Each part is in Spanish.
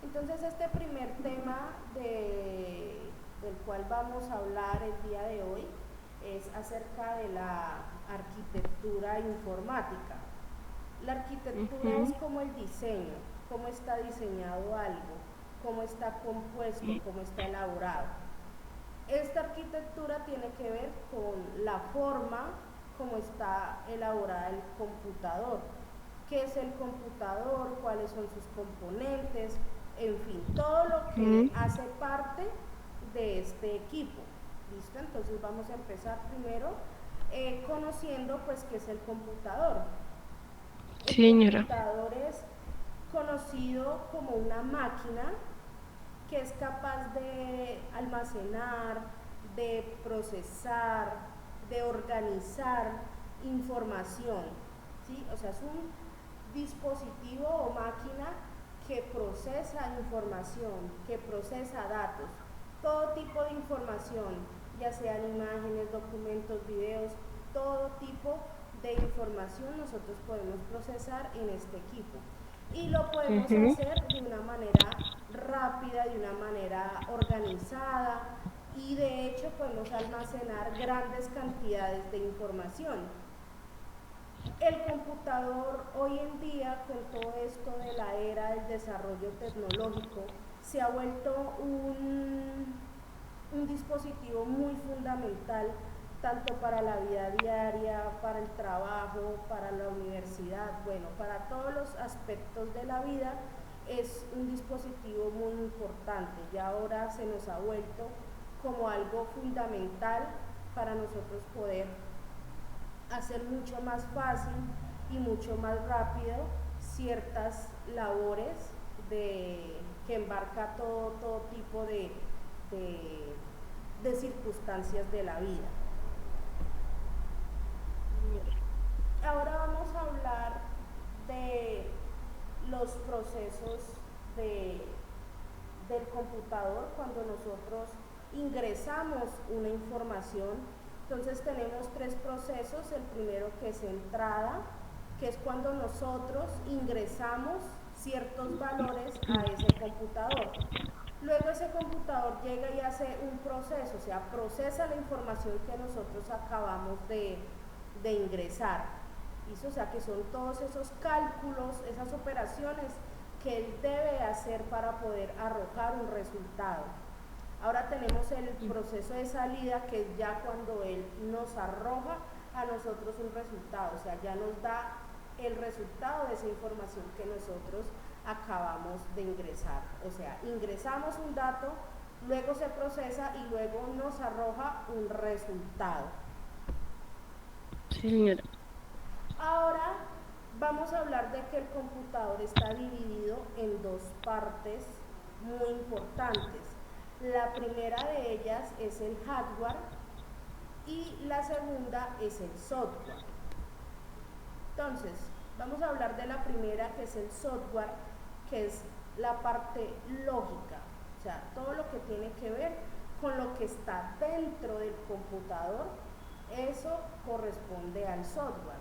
Entonces este primer tema del cual vamos a hablar el día de hoy es acerca de la arquitectura informática. La arquitectura es Ujú. como el diseño, cómo está diseñado algo, cómo está compuesto, cómo está elaborado. Esta arquitectura tiene que ver con la forma como está elaborada el computador, qué es el computador, cuáles son sus componentes, en fin, todo lo que Ujú. hace parte de este equipo. ¿Listo? Entonces vamos a empezar primero conociendo pues qué es el computador. El Sí, señora. computador es conocido como una máquina que es capaz de almacenar, de procesar, de organizar información, ¿sí? O sea, es un dispositivo o máquina que procesa información, que procesa datos, todo tipo de información, ya sean imágenes, documentos, videos, todo tipo de información nosotros podemos procesar en este equipo y lo podemos Ujú. hacer de una manera rápida, de una manera organizada y de hecho podemos almacenar grandes cantidades de información. El computador hoy en día, con todo esto de la era del desarrollo tecnológico, se ha vuelto un dispositivo muy fundamental tanto para la vida diaria, para el trabajo, para la universidad, bueno, para todos los aspectos de la vida es un dispositivo muy importante. Ya ahora se nos ha vuelto como algo fundamental para nosotros poder hacer mucho más fácil y mucho más rápido ciertas labores que embarca todo tipo de, de circunstancias de la vida. Ahora vamos a hablar de los procesos de, del computador cuando nosotros ingresamos una información. Entonces tenemos tres procesos. El primero que es entrada, que es cuando nosotros ingresamos ciertos valores a ese computador. Luego ese computador llega y hace un proceso, o sea, procesa la información que nosotros acabamos de ingresar. ¿Listo? O sea, que son todos esos cálculos, esas operaciones que él debe hacer para poder arrojar un resultado. Ahora tenemos el proceso de salida, que es ya cuando él nos arroja a nosotros un resultado, o sea, ya nos da el resultado de esa información que nosotros acabamos de ingresar. O sea, ingresamos un dato, luego se procesa y luego nos arroja un resultado. Sí, señora. Ahora vamos a hablar de que el computador está dividido en dos partes muy importantes. La primera de ellas es el hardware y la segunda es el software. Entonces, vamos a hablar de la primera, que es el software, que es la parte lógica, o sea, todo lo que tiene que ver con lo que está dentro del computador, eso corresponde al software.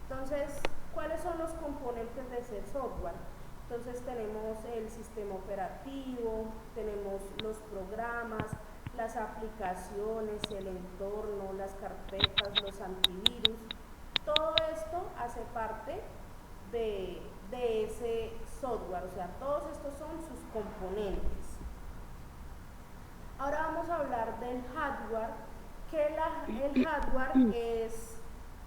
Entonces, ¿cuáles son los componentes de ese software? Entonces tenemos el sistema operativo, tenemos los programas, las aplicaciones, el entorno, las carpetas, los antivirus. Todo esto hace parte de ese software, o sea, todos estos son sus componentes. Ahora vamos a hablar del hardware, que el hardware es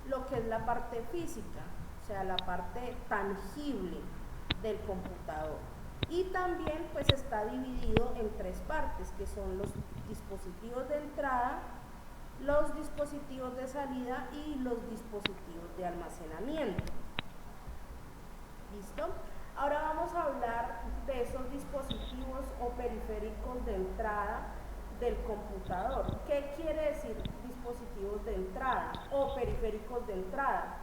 lo que es la parte física, o sea, la parte tangible del computador. Y también pues está dividido en tres partes, que son los dispositivos de entrada, los dispositivos de salida y los dispositivos de almacenamiento. ¿Listo? Ahora vamos a hablar de esos dispositivos o periféricos de entrada del computador. ¿Qué quiere decir dispositivos de entrada o periféricos de entrada?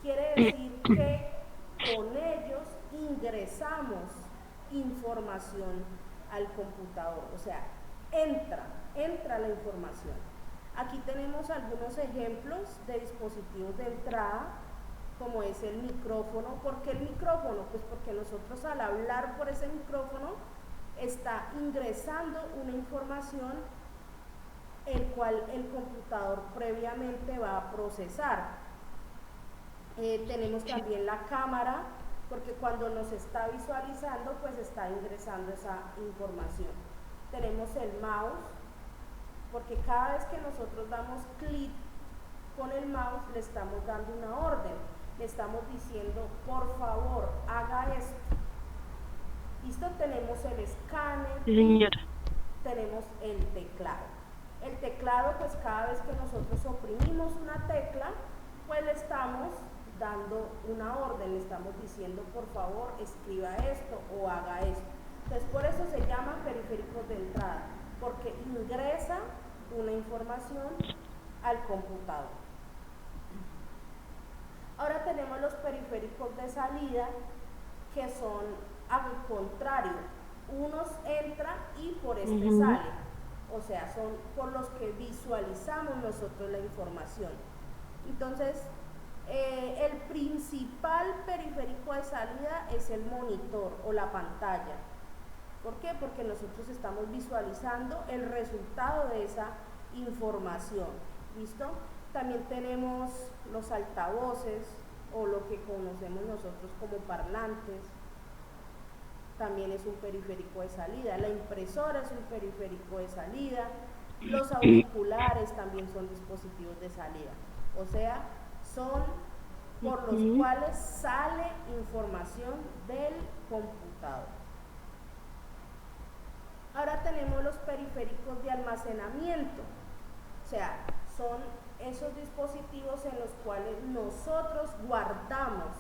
Quiere decir que con ellos ingresamos información al computador, o sea, entra la información. Aquí tenemos algunos ejemplos de dispositivos de entrada. como es el micrófono. ¿Por qué el micrófono? Pues porque nosotros al hablar por ese micrófono está ingresando una información el cual el computador previamente va a procesar. Tenemos también la cámara, porque cuando nos está visualizando, pues está ingresando esa información. Tenemos el mouse, porque cada vez que nosotros damos clic con el mouse, le estamos dando una orden, le estamos diciendo, por favor, haga esto. ¿Listo? Tenemos el escáner, Sí, señora. tenemos el teclado. El teclado, pues cada vez que nosotros oprimimos una tecla, pues le estamos dando una orden, le estamos diciendo, por favor, escriba esto o haga esto. Entonces, por eso se llaman periféricos de entrada, porque ingresa una información al computador. Ahora tenemos los periféricos de salida, que son al contrario, unos entran y por este sale, o sea, son por los que visualizamos nosotros la información. Entonces, el principal periférico de salida es el monitor o la pantalla. ¿Por qué? Porque nosotros estamos visualizando el resultado de esa información. ¿Listo? También tenemos los altavoces o lo que conocemos nosotros como parlantes. También es un periférico de salida. La impresora es un periférico de salida. Los auriculares también son dispositivos de salida. O sea, son por los cuales sale información del computador. Ahora tenemos los periféricos de almacenamiento. O sea, son esos dispositivos en los cuales nosotros guardamos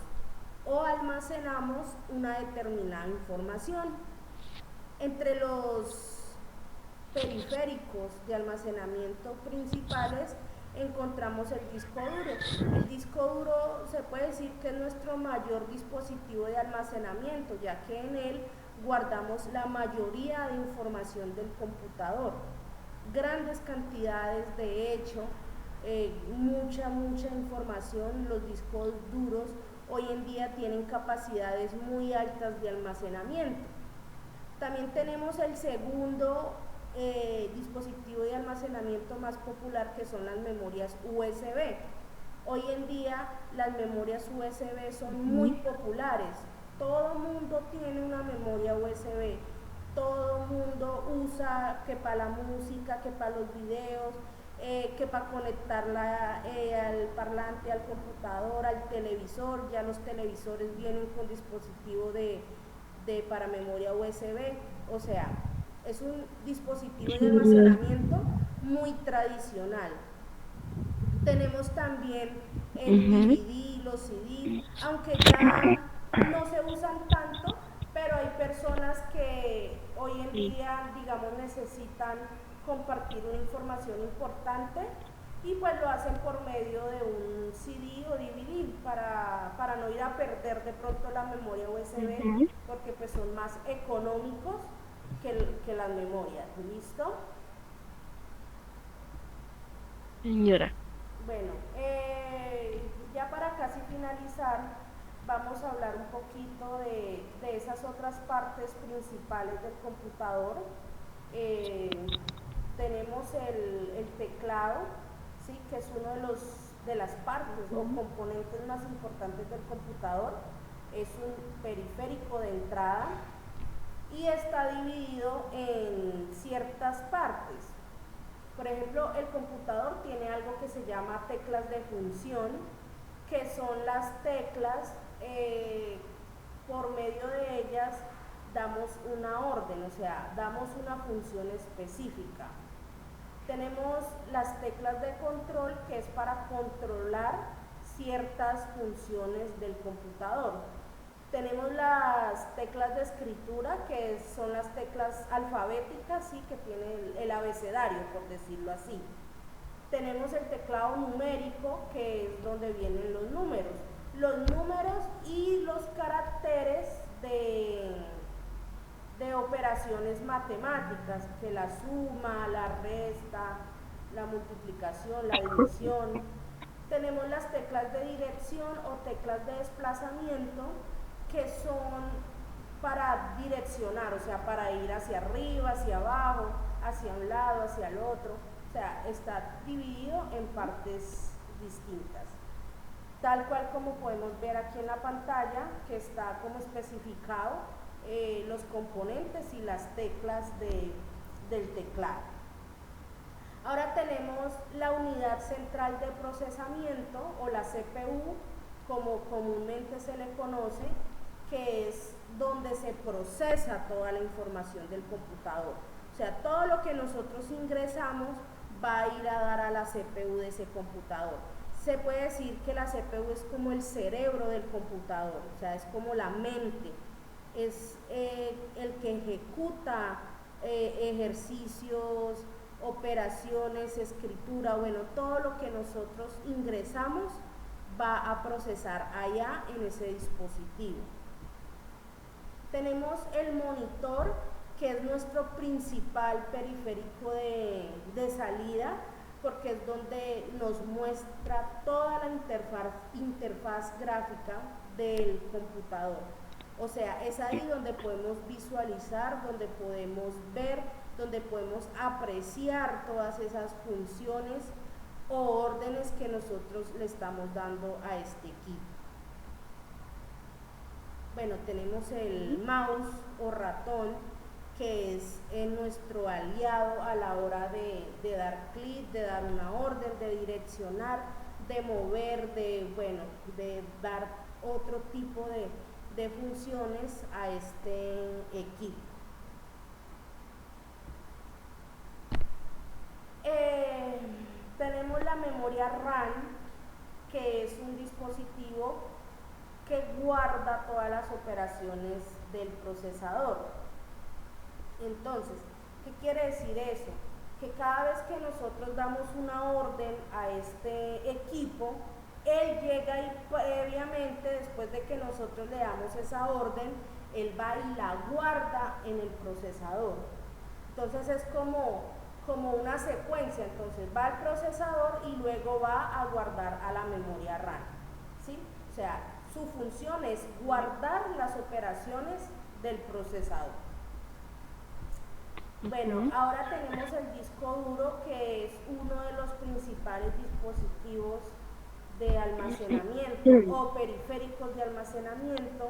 o almacenamos una determinada información. Entre los periféricos de almacenamiento principales encontramos el disco duro. El disco duro se puede decir que es nuestro mayor dispositivo de almacenamiento, ya que en él guardamos la mayoría de información del computador. Grandes cantidades, de hecho, mucha información. Los discos duros hoy en día tienen capacidades muy altas de almacenamiento. También tenemos el segundo dispositivo de almacenamiento más popular, que son las memorias USB. Hoy en día las memorias USB son muy populares. Todo el mundo tiene una memoria USB. Todo el mundo usa, que para la música, que para los videos, que para conectarla al parlante, al computador, al televisor. Ya los televisores vienen con dispositivo para memoria USB. O sea, es un dispositivo de almacenamiento muy tradicional. Tenemos también el DVD, los CD, aunque ya no se usan tanto, pero hay personas que hoy en día, digamos, necesitan compartir una información importante y pues lo hacen por medio de un CD o DVD para no ir a perder de pronto la memoria USB, porque pues son más económicos que las memorias. ¿Listo? Señora. Bueno, ya para casi finalizar, vamos a hablar un poquito de esas otras partes principales del computador. Tenemos el teclado, ¿sí? Que es uno de las partes o componentes más importantes del computador. Es un periférico de entrada y está dividido en ciertas partes. Por ejemplo, el computador tiene algo que se llama teclas de función, que son las teclas, por medio de ellas damos una orden, o sea, damos una función específica. Tenemos las teclas de control, que es para controlar ciertas funciones del computador. Tenemos las teclas de escritura, que son las teclas alfabéticas, ¿sí? Que tiene el abecedario, por decirlo así. Tenemos el teclado numérico, que es donde vienen los números. Los números y los caracteres de operaciones matemáticas, que la suma, la resta, la multiplicación, la división. Tenemos las teclas de dirección o teclas de desplazamiento, que son para direccionar, o sea, para ir hacia arriba, hacia abajo, hacia un lado, hacia el otro. O sea, está dividido en partes distintas. Tal cual como podemos ver aquí en la pantalla, que está como especificado los componentes y las teclas del teclado. Ahora tenemos la unidad central de procesamiento, o la CPU, como comúnmente se le conoce, que es donde se procesa toda la información del computador. O sea, todo lo que nosotros ingresamos va a ir a dar a la CPU de ese computador. Se puede decir que la CPU es como el cerebro del computador, o sea, es como la mente, es el que ejecuta ejercicios, operaciones, escritura, bueno, todo lo que nosotros ingresamos va a procesar allá en ese dispositivo. Tenemos el monitor, que es nuestro principal periférico de salida, porque es donde nos muestra toda la interfaz gráfica del computador. O sea, es ahí donde podemos visualizar, donde podemos ver, donde podemos apreciar todas esas funciones o órdenes que nosotros le estamos dando a este equipo. Bueno, tenemos el mouse o ratón, que es nuestro aliado a la hora de dar clic, de dar una orden, de direccionar, de mover, de dar otro tipo de funciones a este equipo. Tenemos la memoria RAM, que es un dispositivo que guarda todas las operaciones del procesador. Entonces, ¿qué quiere decir eso? Que cada vez que nosotros damos una orden a este equipo, él llega y previamente, después de que nosotros le damos esa orden, él va y la guarda en el procesador. Entonces es como una secuencia, entonces va al procesador y luego va a guardar a la memoria RAM, ¿sí? O sea, su función es guardar las operaciones del procesador. Bueno, ahora tenemos el disco duro, que es uno de los principales dispositivos de almacenamiento o periféricos de almacenamiento,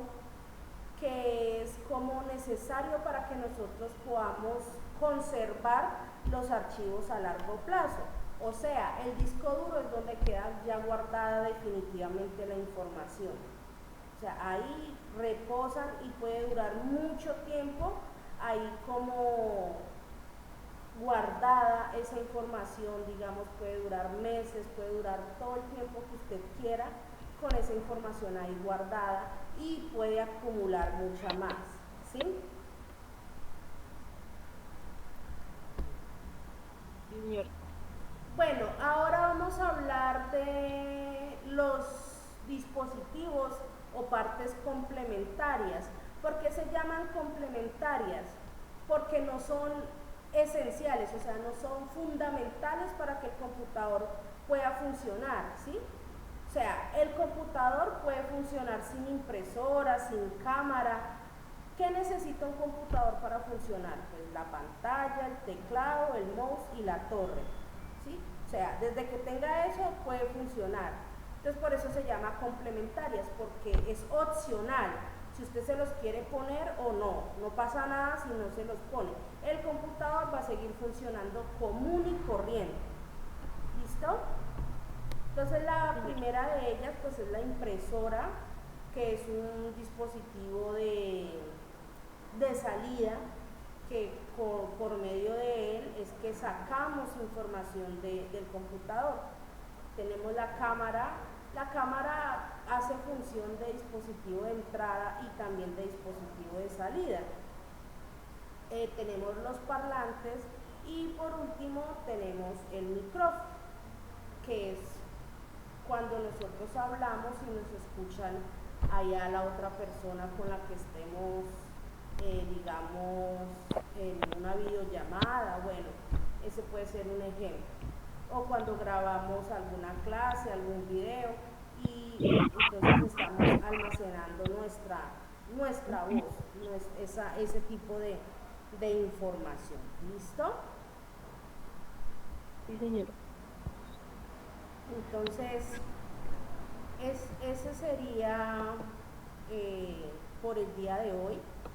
que es como necesario para que nosotros podamos conservar los archivos a largo plazo. O sea, el disco duro es donde queda ya guardada definitivamente la información. O sea, ahí reposan y puede durar mucho tiempo ahí como guardada esa información, digamos, puede durar meses, puede durar todo el tiempo que usted quiera con esa información ahí guardada, y puede acumular mucha más, ¿sí? Señora. Bueno, ahora vamos a hablar de los dispositivos o partes complementarias. ¿Por qué se llaman complementarias? Porque no son esenciales, o sea, no son fundamentales para que el computador pueda funcionar, ¿sí? O sea, el computador puede funcionar sin impresora, sin cámara. ¿Qué necesita un computador para funcionar? Pues la pantalla, el teclado, el mouse y la torre, ¿sí? O sea, desde que tenga eso puede funcionar. Entonces por eso se llama complementarias, porque es opcional si usted se los quiere poner o no. No pasa nada si no se los pone. El computador va a seguir funcionando común y corriente. ¿Listo? Entonces la primera de ellas pues es la impresora, que es un dispositivo de salida, que por medio de él es que sacamos información del computador. Tenemos la cámara hace función de dispositivo de entrada y también de dispositivo de salida. Tenemos los parlantes y por último tenemos el micrófono, que es cuando nosotros hablamos y nos escuchan allá la otra persona con la que estemos, digamos, en una videollamada. Bueno, ese puede ser un ejemplo. o cuando grabamos alguna clase, algún video, y entonces estamos almacenando nuestra voz, ese tipo de información. ¿Listo? Sí, señora. Entonces, ese sería por el día de hoy.